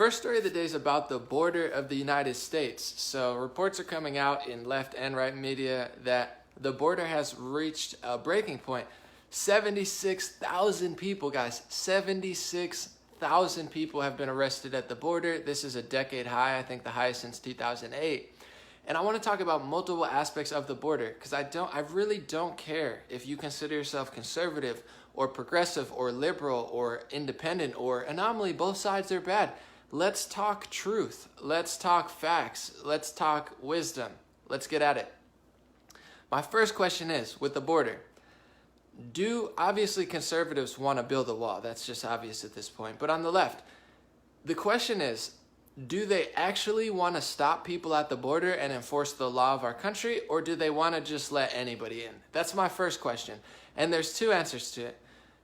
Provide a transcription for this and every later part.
First story of the day is about the border of the United States. So reports are coming out in left and right media that the border has reached a breaking point. 76,000 people, guys, 76,000 people have been arrested at the border. This is a decade high, I think the highest since 2008. And I want to talk about multiple aspects of the border because I really don't care if you consider yourself conservative or progressive or liberal or independent or anomaly. Both sides are bad. Let's talk truth. Let's talk facts. Let's talk wisdom. Let's get at it. My first question is, with the border, obviously conservatives want to build a wall. That's just obvious at this point. But on the left, the question is, do they actually want to stop people at the border and enforce the law of our country, or do they want to just let anybody in? That's my first question. And there's two answers to it.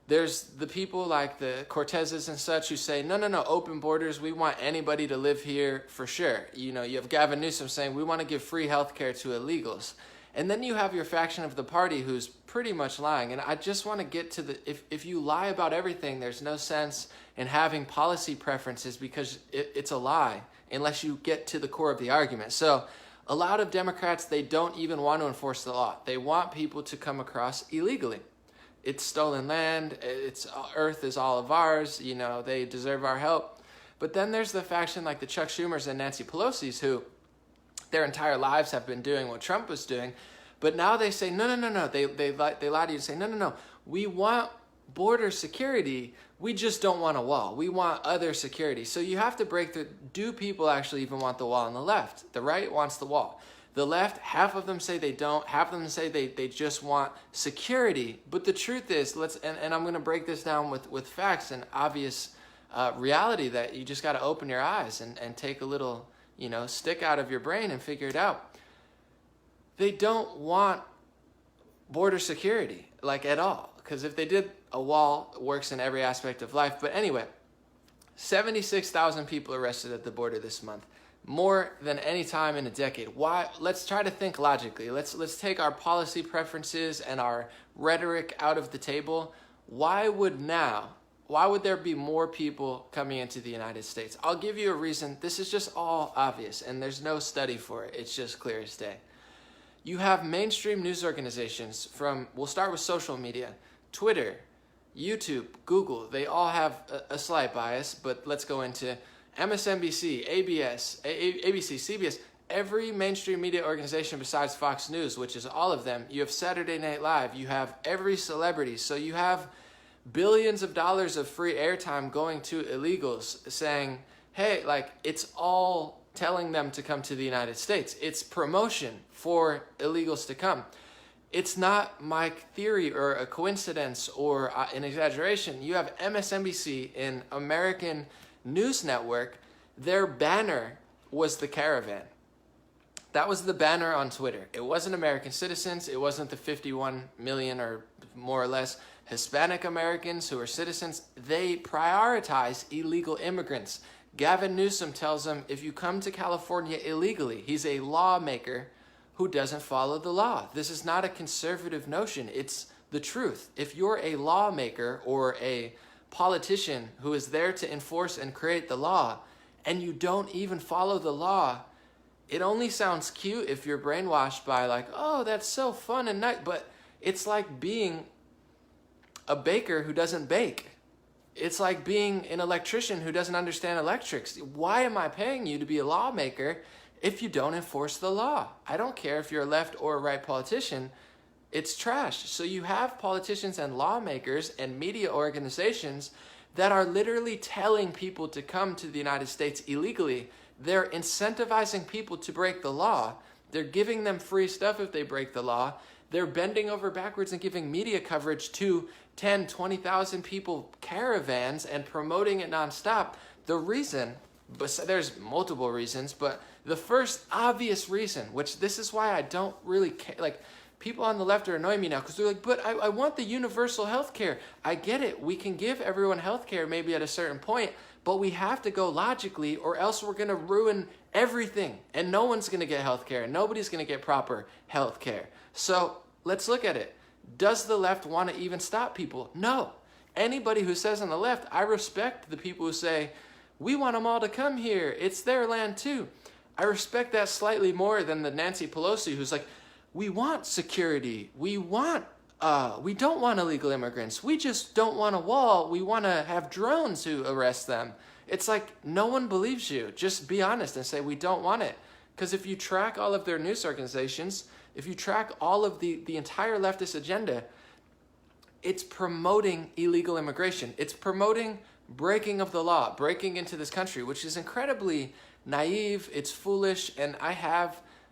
There's the people like the Cortezes and such who say, no, open borders. We want anybody to live here for sure. You know, you have Gavin Newsom saying we want to give free health care to illegals. And then you have your faction of the party who's pretty much lying. And I just want to get to if you lie about everything, there's no sense in having policy preferences because it's a lie unless you get to the core of the argument. So a lot of Democrats, they don't even want to enforce the law. They want people to come across illegally. It's stolen land. Earth is all of ours. You know, they deserve our help. But then there's the faction like the Chuck Schumers and Nancy Pelosi's who their entire lives have been doing what Trump was doing. But now they say, no. They lie to you and say, no. We want border security. We just don't want a wall. We want other security. So you have to break through. Do people actually even want the wall on the left? The right wants the wall. The left, half of them say they don't. Half of them say they just want security. But the truth is, and I'm going to break this down with facts and obvious reality that you just got to open your eyes and take a little, stick out of your brain and figure it out. They don't want border security, like at all. Because if they did, a wall works in every aspect of life. But anyway, 76,000 people arrested at the border this month. More than any time in a decade. Why? Let's try to think logically. Let's take our policy preferences and our rhetoric out of the table. Why would there be more people coming into the United States? I'll give you a reason. This is just all obvious, and there's no study for it. It's just clear as day. You have mainstream news organizations we'll start with social media, Twitter, YouTube, Google. They all have a slight bias, but let's go into MSNBC, ABC, CBS, every mainstream media organization besides Fox News, which is all of them. You have Saturday Night Live. You have every celebrity. So you have billions of dollars of free airtime going to illegals saying, hey, it's all telling them to come to the United States. It's promotion for illegals to come. It's not my theory or a coincidence or an exaggeration. You have MSNBC in American News Network, their banner was the caravan. That was the banner on Twitter. It wasn't American citizens. It wasn't the 51 million or more or less Hispanic Americans who are citizens. They prioritize illegal immigrants. Gavin Newsom tells them, if you come to California illegally, he's a lawmaker who doesn't follow the law. This is not a conservative notion. It's the truth. If you're a lawmaker or a politician who is there to enforce and create the law, and you don't even follow the law, it only sounds cute if you're brainwashed by oh, that's so fun and nice, but it's like being a baker who doesn't bake. It's like being an electrician who doesn't understand electrics. Why am I paying you to be a lawmaker if you don't enforce the law? I don't care if you're a left or a right politician. It's trash. So you have politicians and lawmakers and media organizations that are literally telling people to come to the United States illegally. They're incentivizing people to break the law. They're giving them free stuff if they break the law. They're bending over backwards and giving media coverage to 10, 20,000 people caravans and promoting it nonstop. The reason, but there's multiple reasons, but the first obvious reason, which this is why I don't really care, people on the left are annoying me now because they're like, but I want the universal health care. I get it. We can give everyone health care maybe at a certain point, but we have to go logically or else we're going to ruin everything. And no one's going to get health care. Nobody's going to get proper health care. So let's look at it. Does the left want to even stop people? No. Anybody who says on the left, I respect the people who say, We want them all to come here. It's their land too. I respect that slightly more than the Nancy Pelosi who's like, we want security. We don't want illegal immigrants. We just don't want a wall. We want to have drones who arrest them. It's like, no one believes you. Just be honest and say, we don't want it. Because if you track all of their news organizations, if you track all of the entire leftist agenda, it's promoting illegal immigration. It's promoting breaking of the law, breaking into this country, which is incredibly naive. It's foolish. And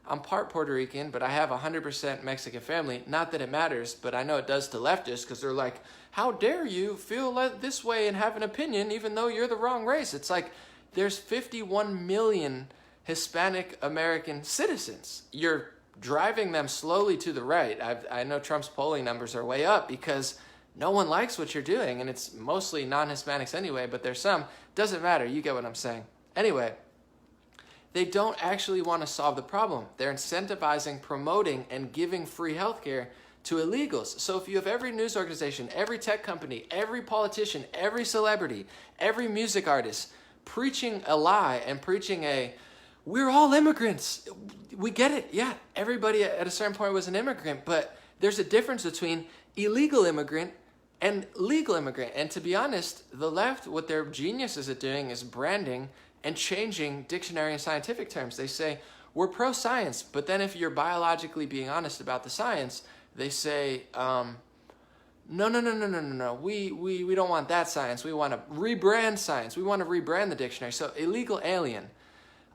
I'm part Puerto Rican, but I have 100% Mexican family. Not that it matters, but I know it does to leftists because they're like, how dare you feel this way and have an opinion even though you're the wrong race? It's like there's 51 million Hispanic American citizens. You're driving them slowly to the right. I know Trump's polling numbers are way up because no one likes what you're doing, and it's mostly non-Hispanics anyway, but there's some. Doesn't matter. You get what I'm saying. Anyway, they don't actually want to solve the problem. They're incentivizing, promoting, and giving free healthcare to illegals. So if you have every news organization, every tech company, every politician, every celebrity, every music artist preaching a lie and preaching we're all immigrants. We get it. Yeah, everybody at a certain point was an immigrant, but there's a difference between illegal immigrant and legal immigrant. And to be honest, the left, what their geniuses at doing is branding and changing dictionary and scientific terms. They say, we're pro-science, but then if you're biologically being honest about the science, they say, no, we don't want that science. We want to rebrand science. We want to rebrand the dictionary. So illegal alien,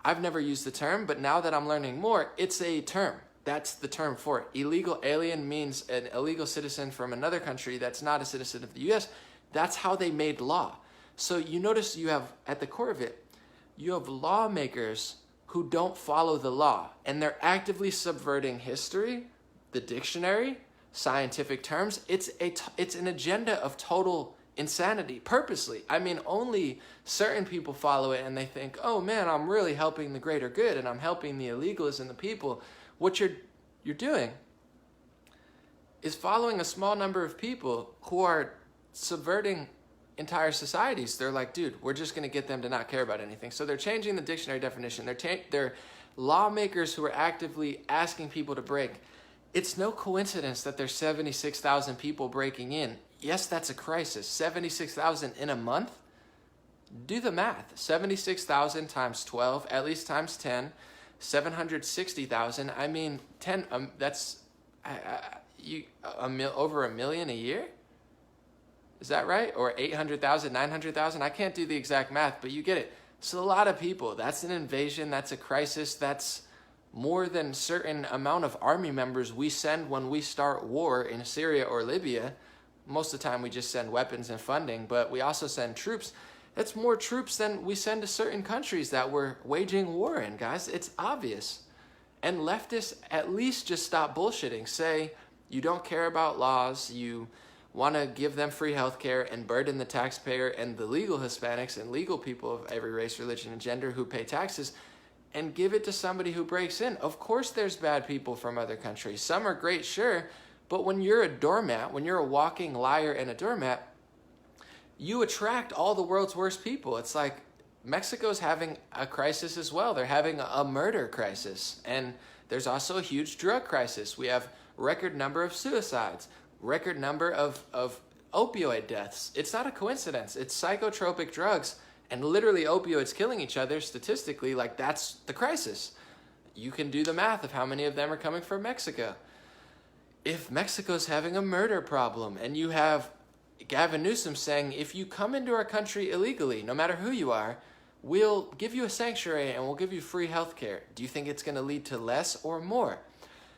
I've never used the term, but now that I'm learning more, it's a term. That's the term for it. Illegal alien means an illegal citizen from another country that's not a citizen of the U.S. That's how they made law. So you notice you have, at the core of it, you have lawmakers who don't follow the law, and they're actively subverting history, the dictionary, scientific terms. It's an agenda of total insanity, purposely. I mean, only certain people follow it and they think, oh man, I'm really helping the greater good and I'm helping the illegals and the people. What you're doing is following a small number of people who are subverting entire societies. They're like, dude, we're just going to get them to not care about anything. So they're changing the dictionary definition. They're lawmakers who are actively asking people to break. It's no coincidence that there's 76,000 people breaking in. Yes, that's a crisis. 76,000 in a month? Do the math. 76,000 times 12, at least times 10, 760,000. I mean, 10. That's over 1 million a year. Is that right? Or 800,000, 900,000? I can't do the exact math, but you get it. It's a lot of people. That's an invasion. That's a crisis. That's more than certain amount of army members we send when we start war in Syria or Libya. Most of the time we just send weapons and funding, but we also send troops. That's more troops than we send to certain countries that we're waging war in, guys. It's obvious. And leftists at least just stop bullshitting. Say you don't care about laws, you want to give them free healthcare and burden the taxpayer and the legal Hispanics and legal people of every race, religion, and gender who pay taxes, and give it to somebody who breaks in. Of course there's bad people from other countries. Some are great, sure, but when you're a doormat, when you're a walking liar and a doormat, you attract all the world's worst people. It's like Mexico's having a crisis as well. They're having a murder crisis. And there's also a huge drug crisis. We have record number of suicides, record number of opioid deaths. It's not a coincidence. It's psychotropic drugs and literally opioids killing each other statistically. Like, that's the crisis. You can do the math of how many of them are coming from Mexico. If Mexico's having a murder problem and you have Gavin Newsom saying, if you come into our country illegally, no matter who you are, we'll give you a sanctuary and we'll give you free health care. Do you think it's going to lead to less or more?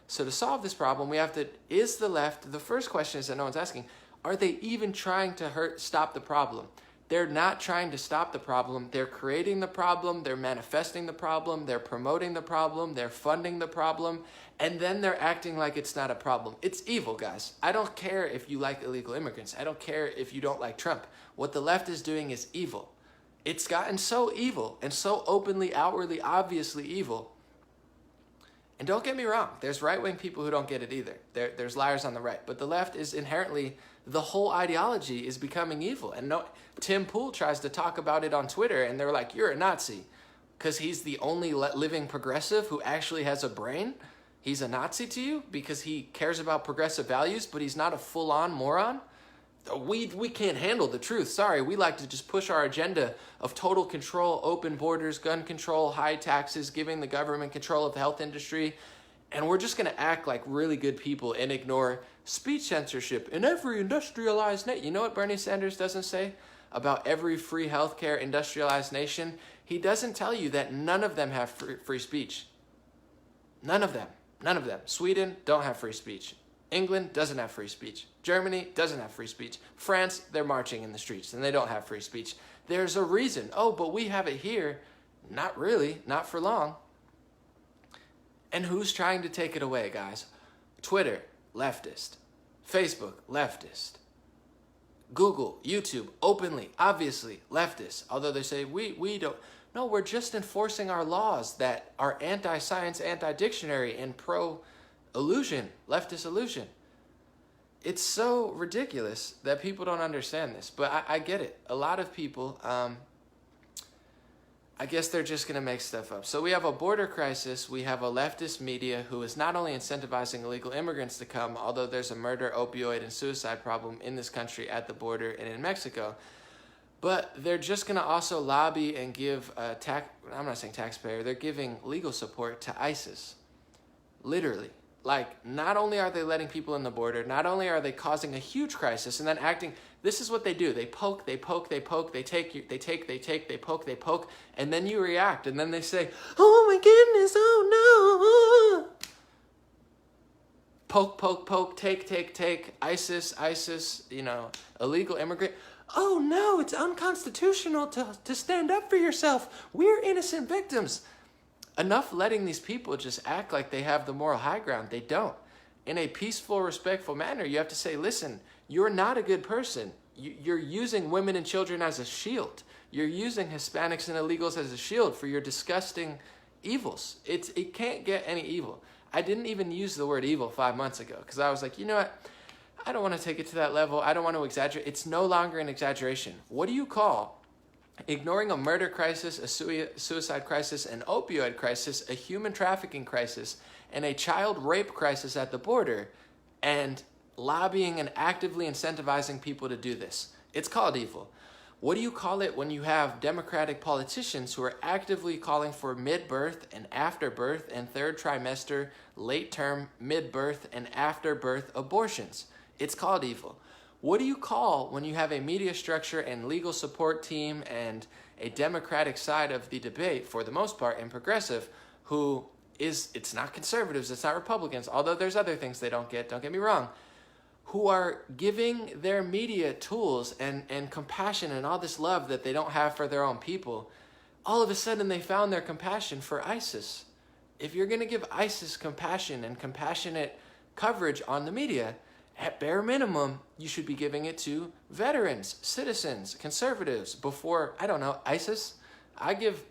So to solve this problem, we have to, is the left, the first question is that no one's asking, are they even trying to stop the problem? They're not trying to stop the problem. They're creating the problem. They're manifesting the problem. They're promoting the problem. They're funding the problem. And then they're acting like it's not a problem. It's evil, guys. I don't care if you like illegal immigrants. I don't care if you don't like Trump. What the left is doing is evil. It's gotten so evil and so openly, outwardly, obviously evil. And don't get me wrong, there's right-wing people who don't get it either. There's liars on the right. But the left is inherently, the whole ideology is becoming evil. And no, Tim Pool tries to talk about it on Twitter, and they're like, you're a Nazi. Because he's the only living progressive who actually has a brain. He's a Nazi to you because he cares about progressive values, but he's not a full-on moron. We can't handle the truth. Sorry, we like to just push our agenda of total control, open borders, gun control, high taxes, giving the government control of the health industry. And we're just going to act like really good people and ignore speech censorship in every industrialized nation. You know what Bernie Sanders doesn't say about every free healthcare industrialized nation? He doesn't tell you that none of them have free speech. None of them. None of them. Sweden don't have free speech. England doesn't have free speech. Germany doesn't have free speech. France, they're marching in the streets and they don't have free speech. There's a reason. Oh, but we have it here. Not really. Not for long. And who's trying to take it away, guys? Twitter, leftist. Facebook, leftist. Google, YouTube, openly, obviously, leftist. Although they say, we don't. No, we're just enforcing our laws that are anti-science, anti-dictionary, and pro-illusion, leftist illusion. It's so ridiculous that people don't understand this. But I get it. A lot of people, I guess they're just going to make stuff up. So we have a border crisis. We have a leftist media who is not only incentivizing illegal immigrants to come, although there's a murder, opioid, and suicide problem in this country at the border and in Mexico. But they're just going to also lobby and give, I'm not saying taxpayer, they're giving legal support to ISIS. Literally. Like, not only are they letting people in the border, not only are they causing a huge crisis and then acting, this is what they do. They poke, they poke, they poke, they take, they poke, they poke, and then you react, and then they say, oh my goodness, oh no. Poke, poke, poke, take, ISIS, illegal immigrant. Oh no, it's unconstitutional to stand up for yourself. We're innocent victims. Enough letting these people just act like they have the moral high ground. They don't. In a peaceful, respectful manner, you have to say, listen, you're not a good person. You're using women and children as a shield. You're using Hispanics and illegals as a shield for your disgusting evils. It can't get any evil. I didn't even use the word evil 5 months ago because I was like, you know what? I don't want to take it to that level. I don't want to exaggerate. It's no longer an exaggeration. What do you call ignoring a murder crisis, a suicide crisis, an opioid crisis, a human trafficking crisis, and a child rape crisis at the border, and lobbying and actively incentivizing people to do this? It's called evil. What do you call it when you have Democratic politicians who are actively calling for mid-birth and after-birth and third trimester, late-term, mid-birth, and after-birth abortions? It's called evil. What do you call when you have a media structure and legal support team and a Democratic side of the debate, for the most part, and progressive, who is, it's not conservatives, it's not Republicans, although there's other things they don't get me wrong, who are giving their media tools and compassion and all this love that they don't have for their own people. All of a sudden they found their compassion for ISIS. If you're going to give ISIS compassion and compassionate coverage on the media, at bare minimum, you should be giving it to veterans, citizens, conservatives before, I don't know, ISIS. I give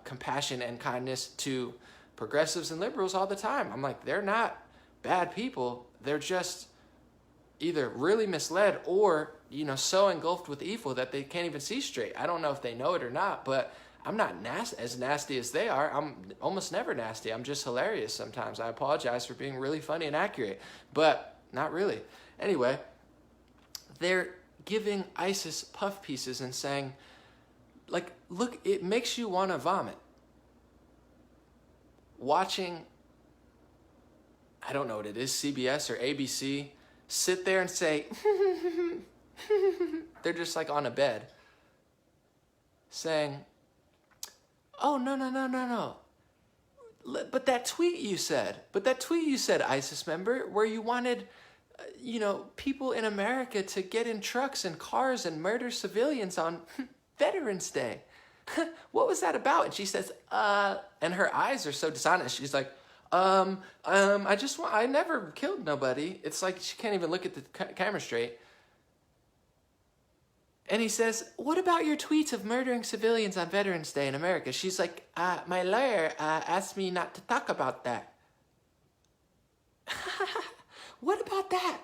compassion and kindness to progressives and liberals all the time. I'm like, they're not bad people. They're just either really misled or, so engulfed with evil that they can't even see straight. I don't know if they know it or not, but I'm not as nasty as they are. I'm almost never nasty. I'm just hilarious sometimes. I apologize for being really funny and accurate, but not really. Anyway, they're giving ISIS puff pieces and saying, like, look, it makes you want to vomit. Watching, I don't know what it is, CBS or ABC, sit there and say, they're just like on a bed, saying, oh, no. But that tweet you said, ISIS member, where you wanted, people in America to get in trucks and cars and murder civilians on Veterans Day. What was that about? And she says, and her eyes are so dishonest. She's like, I never killed nobody. It's like she can't even look at the camera straight. And he says, what about your tweets of murdering civilians on Veterans Day in America? She's like, my lawyer asked me not to talk about that. What about that?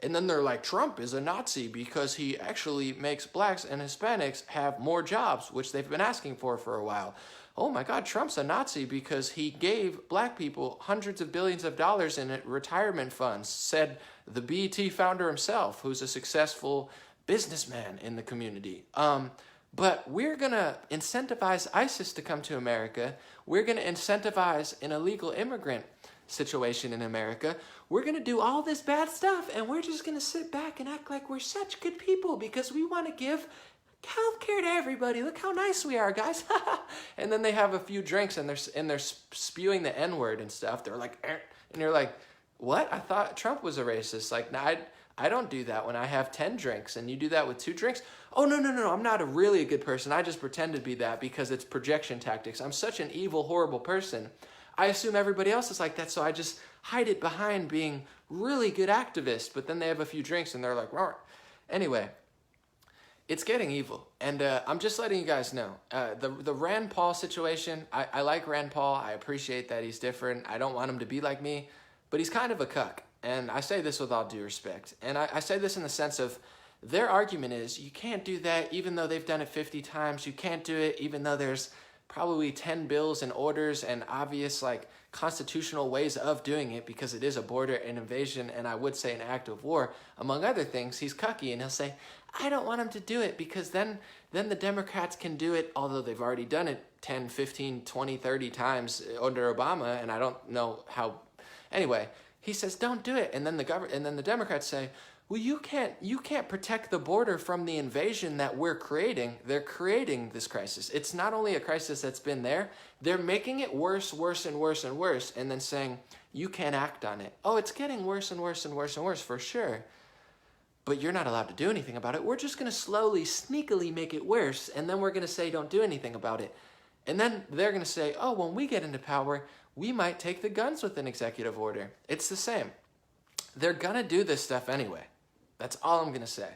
And then they're like, Trump is a Nazi because he actually makes blacks and Hispanics have more jobs, which they've been asking for a while. Oh my God, Trump's a Nazi because he gave black people hundreds of billions of dollars in retirement funds, said the BET founder himself, who's a successful businessman in the community. But we're going to incentivize ISIS to come to America. We're going to incentivize an illegal immigrant situation in America. We're going to do all this bad stuff, and we're just going to sit back and act like we're such good people because we want to give healthcare to everybody. Look how nice we are, guys. And then they have a few drinks, and they're spewing the N-word and stuff. They're like, and you're like, what? I thought Trump was a racist. Like, no, I don't do that when I have 10 drinks, and you do that with 2 drinks? Oh, no, I'm not really a good person. I just pretend to be that because it's projection tactics. I'm such an evil, horrible person. I assume everybody else is like that, so I just hide it behind being really good activist, but then they have a few drinks and they're like, roar. Anyway, it's getting evil, and I'm just letting you guys know. The Rand Paul situation, I like Rand Paul. I appreciate that he's different. I don't want him to be like me, but he's kind of a cuck, and I say this with all due respect. And I say this in the sense of their argument is you can't do that even though they've done it 50 times. You can't do it even though there's probably 10 bills and orders and obvious like constitutional ways of doing it because it is a border and invasion and I would say an act of war. Among other things, he's cucky and he'll say, I don't want him to do it because then the Democrats can do it, although they've already done it 10, 15, 20, 30 times under Obama, and I don't know how. Anyway, he says, don't do it. And then the Democrats say, well, you can't protect the border from the invasion that we're creating. They're creating this crisis. It's not only a crisis that's been there, they're making it worse, and worse, and then saying, you can't act on it. Oh, it's getting worse and worse for sure. But you're not allowed to do anything about it. We're just going to slowly, sneakily make it worse, and then we're going to say don't do anything about it. And then they're going to say, oh, when we get into power, we might take the guns with an executive order. It's the same. They're going to do this stuff anyway. That's all I'm going to say.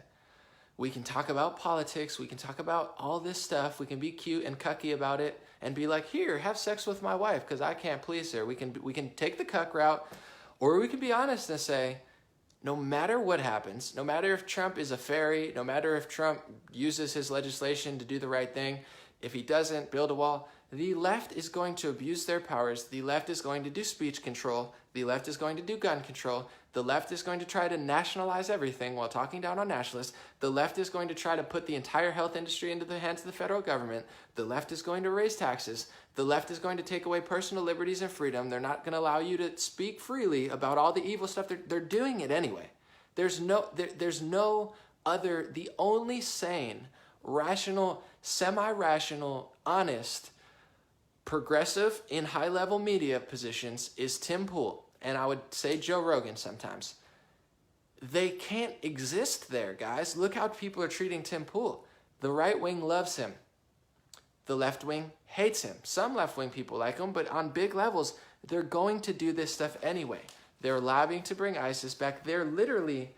We can talk about politics. We can talk about all this stuff. We can be cute and cucky about it and be like, here, have sex with my wife because I can't please her. We can take the cuck route, or we can be honest and say, no matter what happens, no matter if Trump is a fairy, no matter if Trump uses his legislation to do the right thing, if he doesn't build a wall, the left is going to abuse their powers. The left is going to do speech control. The left is going to do gun control. The left is going to try to nationalize everything while talking down on nationalists. The left is going to try to put the entire health industry into the hands of the federal government. The left is going to raise taxes. The left is going to take away personal liberties and freedom. They're not going to allow you to speak freely about all the evil stuff. They're doing it anyway. There's no other, the only sane, rational, semi-rational, honest, progressive in high-level media positions is Tim Pool. And I would say Joe Rogan sometimes. They can't exist there, guys. Look how people are treating Tim Pool. The right wing loves him. The left wing hates him. Some left wing people like him, but on big levels, they're going to do this stuff anyway. They're lobbying to bring ISIS back. They're literally,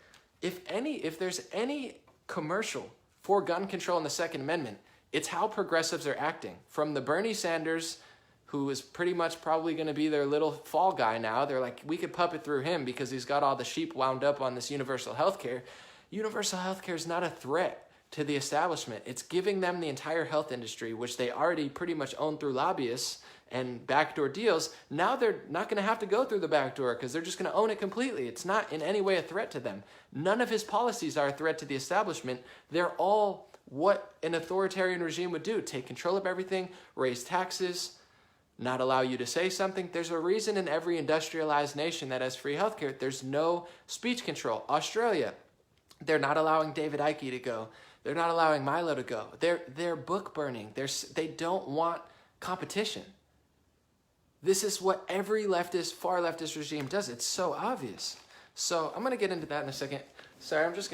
if there's any commercial for gun control in the Second Amendment, it's how progressives are acting. From the Bernie Sanders, who is pretty much probably going to be their little fall guy now. They're like, we could puppet through him because he's got all the sheep wound up on this universal health care. Universal health care is not a threat to the establishment. It's giving them the entire health industry, which they already pretty much own through lobbyists and backdoor deals. Now they're not going to have to go through the backdoor because they're just going to own it completely. It's not in any way a threat to them. None of his policies are a threat to the establishment. They're all what an authoritarian regime would do. Take control of everything, raise taxes, not allow you to say something. There's a reason in every industrialized nation that has free healthcare. There's no speech control. Australia, they're not allowing David Icke to go. They're not allowing Milo to go. They're book burning. They don't want competition. This is what every leftist, far leftist regime does. It's so obvious. So I'm going to get into that in a second. Sorry, I'm just